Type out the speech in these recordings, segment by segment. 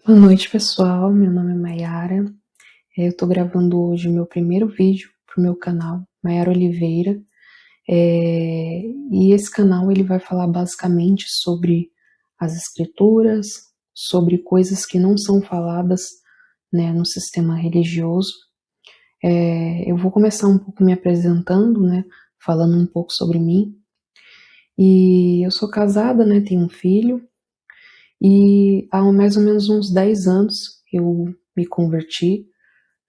Boa noite, pessoal. Meu nome é Mayara. Eu tô gravando hoje o meu primeiro vídeo pro meu canal, Mayara Oliveira. E esse canal ele vai falar basicamente sobre as escrituras, sobre coisas que não são faladas, né, no sistema religioso. Eu vou começar um pouco me apresentando, né, falando um pouco sobre mim. E eu sou casada, né, tenho um filho. E há mais ou menos uns 10 anos eu me converti,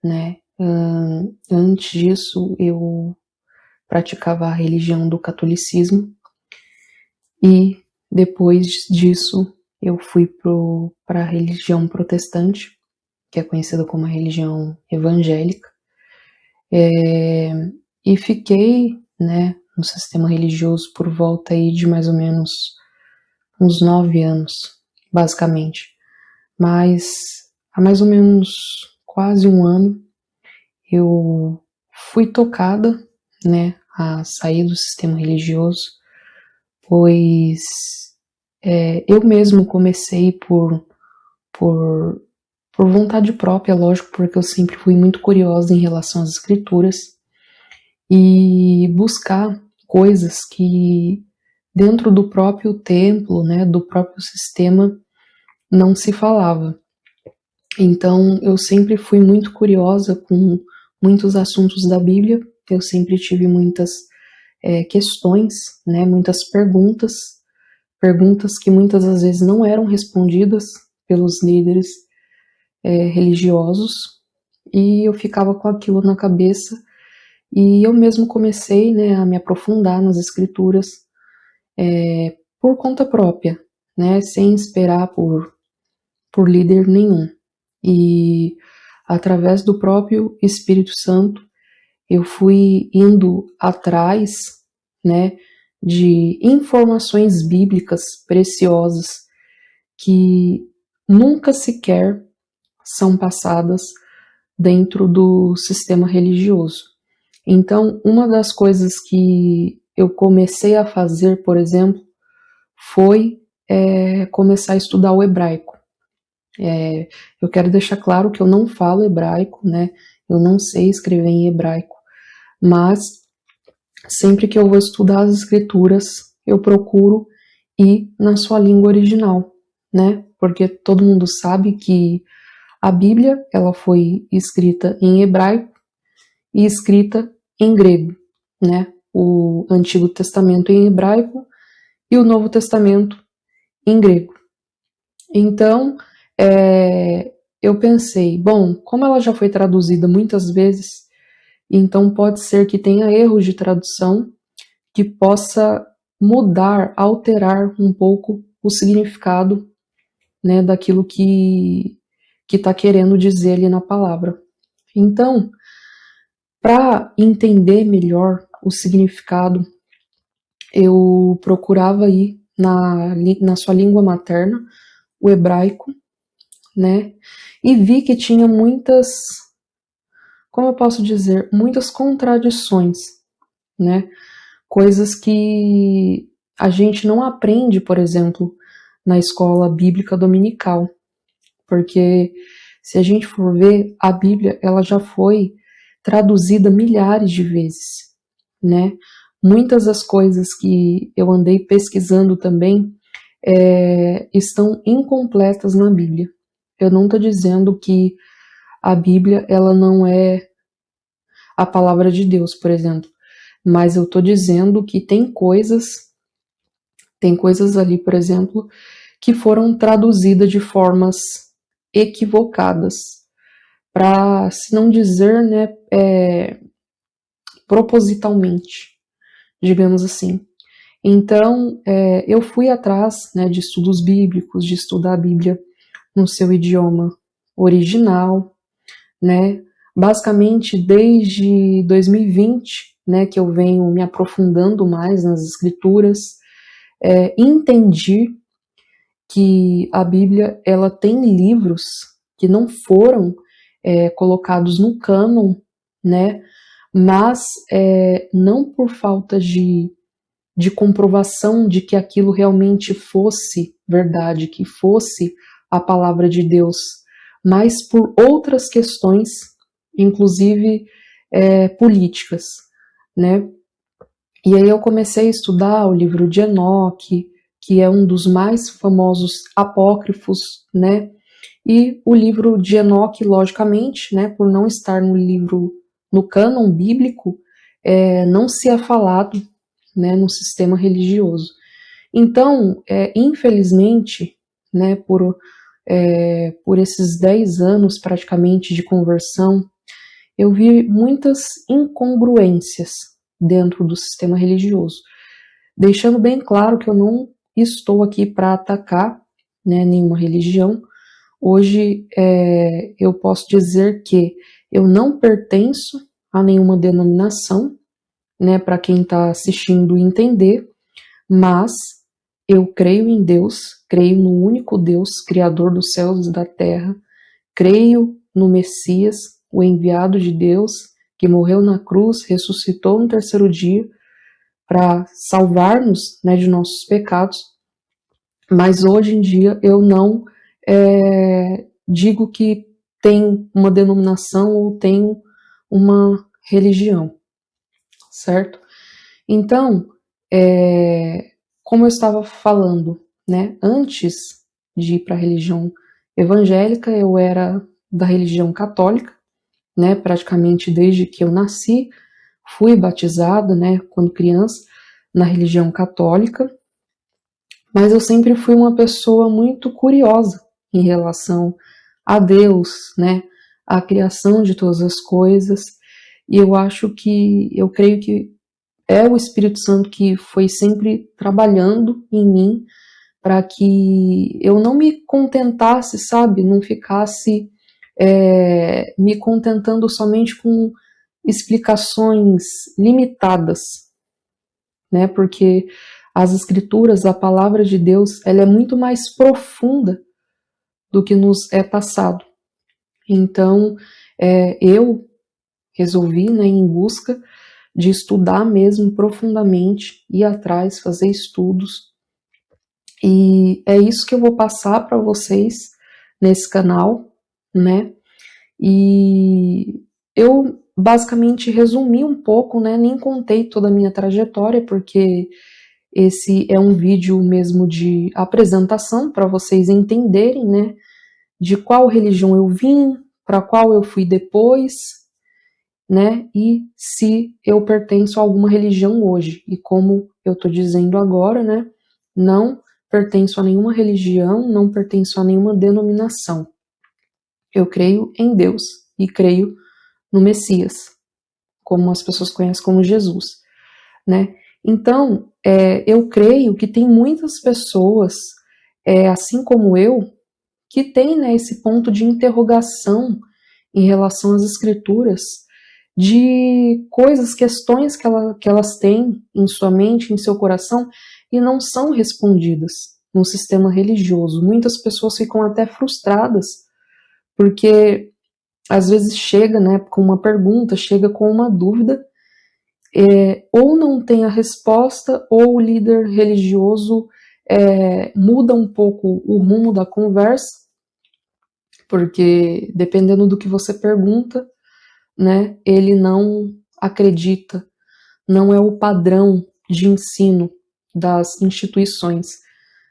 né? Antes disso, eu praticava a religião do catolicismo e depois disso eu fui para a religião protestante, que é conhecida como a religião evangélica, e fiquei, né, no sistema religioso por volta aí de mais ou menos uns 9 anos, basicamente. Mas há mais ou menos quase um ano eu fui tocada, né, a sair do sistema religioso, pois eu mesmo comecei por, por vontade própria, lógico, porque eu sempre fui muito curiosa em relação às escrituras, e buscar coisas que dentro do próprio templo, né, do próprio sistema, não se falava. Então, eu sempre fui muito curiosa com muitos assuntos da Bíblia, eu sempre tive muitas questões, né, muitas perguntas que muitas das vezes não eram respondidas pelos líderes religiosos, e eu ficava com aquilo na cabeça, e eu mesmo comecei, né, a me aprofundar nas escrituras por conta própria, né, sem esperar por líder nenhum. E através do próprio Espírito Santo, eu fui indo atrás, né, de informações bíblicas preciosas que nunca sequer são passadas dentro do sistema religioso. Então, uma das coisas que eu comecei a fazer, por exemplo, foi começar a estudar o hebraico. Eu quero deixar claro que eu não falo hebraico, né? Eu não sei escrever em hebraico, mas sempre que eu vou estudar as escrituras, eu procuro ir na sua língua original, né? Porque todo mundo sabe que a Bíblia, ela foi escrita em hebraico e escrita em grego, né? O Antigo Testamento em hebraico e o Novo Testamento em grego. Então, eu pensei, bom, como ela já foi traduzida muitas vezes, então pode ser que tenha erros de tradução que possa mudar, alterar um pouco o significado, né, daquilo que está querendo dizer ali na palavra. Então, para entender melhor o significado, eu procurava ir na sua língua materna, o hebraico, né, e vi que tinha muitas, como eu posso dizer, muitas contradições, né, coisas que a gente não aprende, por exemplo, na escola bíblica dominical, porque se a gente for ver, a Bíblia ela já foi traduzida milhares de vezes, né? Muitas das coisas que eu andei pesquisando também estão incompletas na Bíblia. Eu não estou dizendo que a Bíblia ela não é a palavra de Deus, por exemplo, mas eu estou dizendo que tem coisas ali, por exemplo, que foram traduzidas de formas equivocadas, para se não dizer, né, propositalmente, digamos assim. Então, eu fui atrás, né, de estudos bíblicos, de estudar a Bíblia no seu idioma original, né, basicamente desde 2020, né, que eu venho me aprofundando mais nas escrituras, entendi que a Bíblia ela tem livros que não foram colocados no cânon, né, mas não por falta de comprovação de que aquilo realmente fosse verdade, que fosse a palavra de Deus, mas por outras questões, inclusive políticas, né? E aí eu comecei a estudar o livro de Enoque, que é um dos mais famosos apócrifos, né? E o livro de Enoque, logicamente, né, por não estar no cânon bíblico, não se é falado, né, no sistema religioso. Então, infelizmente, né, por esses 10 anos praticamente de conversão, eu vi muitas incongruências dentro do sistema religioso, deixando bem claro que eu não estou aqui para atacar, né, nenhuma religião. Hoje eu posso dizer que eu não pertenço a nenhuma denominação, né, para quem está assistindo entender, mas eu creio em Deus, creio no único Deus, Criador dos céus e da terra, creio no Messias, o enviado de Deus, que morreu na cruz, ressuscitou no terceiro dia para salvar-nos, né, de nossos pecados, mas hoje em dia eu não digo que tem uma denominação ou tem uma religião, certo? Então, como eu estava falando, né, antes de ir para a religião evangélica, eu era da religião católica, né, praticamente desde que eu nasci, fui batizada, né, quando criança, na religião católica, mas eu sempre fui uma pessoa muito curiosa em relação a Deus, né, a criação de todas as coisas, e eu creio que é o Espírito Santo que foi sempre trabalhando em mim para que eu não me contentasse, sabe, não ficasse me contentando somente com explicações limitadas, né, porque as Escrituras, a palavra de Deus, ela é muito mais profunda do que nos é passado. Então, eu resolvi, né, em busca de estudar mesmo profundamente, ir atrás, fazer estudos. E é isso que eu vou passar para vocês nesse canal, né? E eu basicamente resumi um pouco, né? Nem contei toda a minha trajetória, porque esse é um vídeo mesmo de apresentação para vocês entenderem, né? De qual religião eu vim, para qual eu fui depois, né? E se eu pertenço a alguma religião hoje. E como eu estou dizendo agora, né? Não pertenço a nenhuma religião, não pertenço a nenhuma denominação. Eu creio em Deus e creio no Messias, como as pessoas conhecem como Jesus, né? Então, eu creio que tem muitas pessoas, assim como eu, que tem, né, esse ponto de interrogação em relação às Escrituras, de coisas, questões que elas têm em sua mente, em seu coração, e não são respondidas no sistema religioso. Muitas pessoas ficam até frustradas, porque às vezes chega, né, com uma pergunta, chega com uma dúvida, ou não tem a resposta, ou o líder religioso muda um pouco o rumo da conversa, porque dependendo do que você pergunta, né, ele não acredita, não é o padrão de ensino das instituições,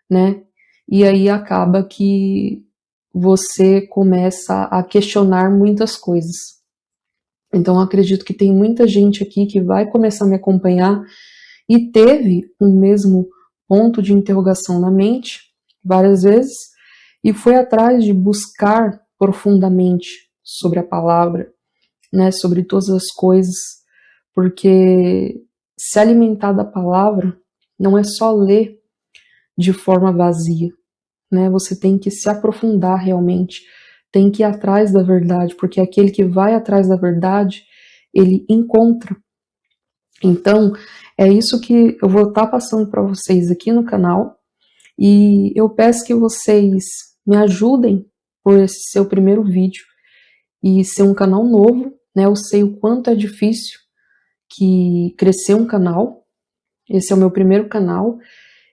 né? E aí acaba que você começa a questionar muitas coisas. Então eu acredito que tem muita gente aqui que vai começar a me acompanhar e teve o mesmo ponto de interrogação na mente várias vezes e foi atrás de buscar profundamente sobre a palavra, né, sobre todas as coisas, porque se alimentar da palavra não é só ler de forma vazia, né? Você tem que se aprofundar realmente, tem que ir atrás da verdade, porque aquele que vai atrás da verdade, ele encontra. Então, é isso que eu vou estar passando para vocês aqui no canal, e eu peço que vocês me ajudem por esse seu primeiro vídeo, e ser um canal novo, né? Eu sei o quanto é difícil que crescer um canal, esse é o meu primeiro canal,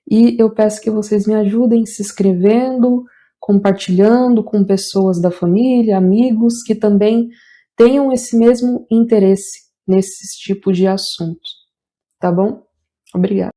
e eu peço que vocês me ajudem se inscrevendo, compartilhando com pessoas da família, amigos que também tenham esse mesmo interesse nesses tipos de assuntos, tá bom? Obrigada.